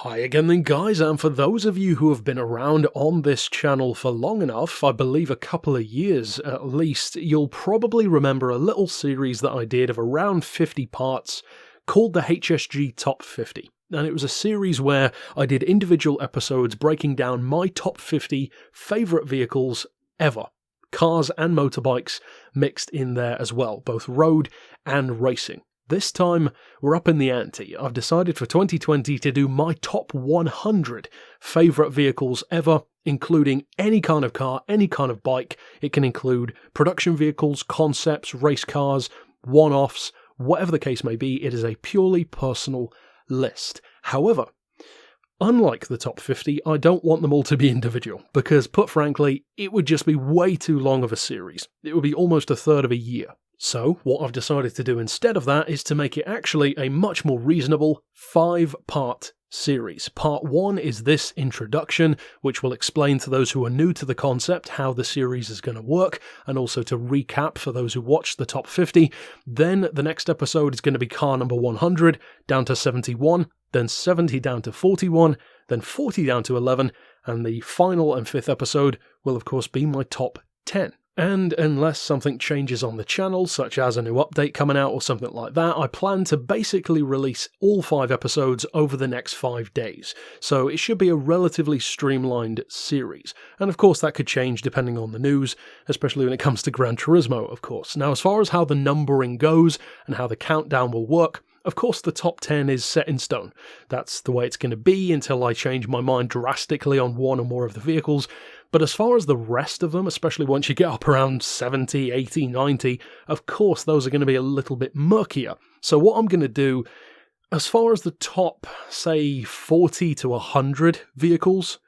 Hi again then guys, and for those of you who have been around on this channel for long enough, I believe a couple of years at least, you'll probably remember a little series that I did of around 50 parts called the HSG Top 50. And it was a series where I did individual episodes breaking down my top 50 favourite vehicles ever. Cars and motorbikes mixed in there as well, both road and racing. This time, we're up in the ante. I've decided for 2020 to do my top 100 favourite vehicles ever, including any kind of car, any kind of bike. It can include production vehicles, concepts, race cars, one-offs, whatever the case may be. It is a purely personal list. However, unlike the top 50, I don't want them all to be individual, because put frankly, it would just be way too long of a series. It would be almost a third of a year. So, what I've decided to do instead of that is to make it actually a much more reasonable 5-part series. Part 1 is this introduction, which will explain to those who are new to the concept how the series is going to work, and also to recap for those who watched the top 50. Then the next episode is going to be car number 100 down to 71, then 70 down to 41, then 40 down to 11, and the final and 5th episode will of course be my top 10. And unless something changes on the channel, such as a new update coming out or something like that, I plan to basically release all 5 episodes over the next 5 days. So it should be a relatively streamlined series. And of course that could change depending on the news, especially when it comes to Gran Turismo, of course. Now, as far as how the numbering goes and how the countdown will work, of course the top 10 is set in stone. That's the way it's going to be until I change my mind drastically on one or more of the vehicles. But as far as the rest of them, especially once you get up around 70, 80, 90, of course those are going to be a little bit murkier. So what I'm going to do, as far as the top, say 40 to 100 vehicles,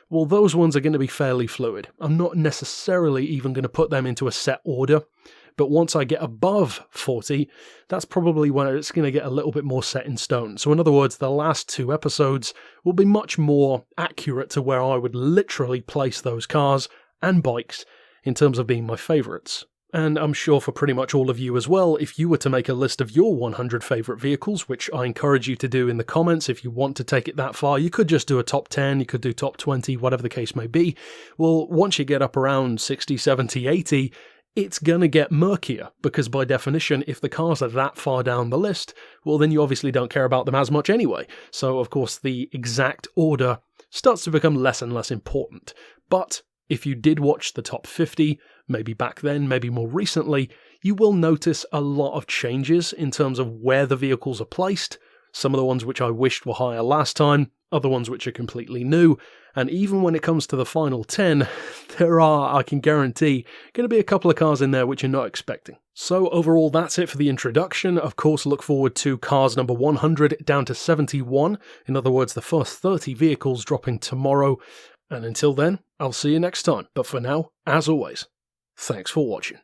well, those ones are going to be fairly fluid. I'm not necessarily even going to put them into a set order. But once I get above 40, that's probably when it's going to get a little bit more set in stone. So in other words, the last 2 episodes will be much more accurate to where I would literally place those cars and bikes in terms of being my favourites. And I'm sure for pretty much all of you as well, if you were to make a list of your 100 favourite vehicles, which I encourage you to do in the comments if you want to take it that far, you could just do a top 10, you could do top 20, whatever the case may be. Well, once you get up around 60, 70, 80, it's going to get murkier, because by definition, if the cars are that far down the list, well then you obviously don't care about them as much anyway. So of course the exact order starts to become less and less important. But if you did watch the top 50, maybe back then, maybe more recently, you will notice a lot of changes in terms of where the vehicles are placed. Some of the ones which I wished were higher last time, other ones which are completely new, and even when it comes to the final 10, there are, I can guarantee, going to be a couple of cars in there which you're not expecting. So overall, that's it for the introduction. Of course, look forward to cars number 100 down to 71, in other words, the first 30 vehicles dropping tomorrow, and until then, I'll see you next time. But for now, as always, thanks for watching.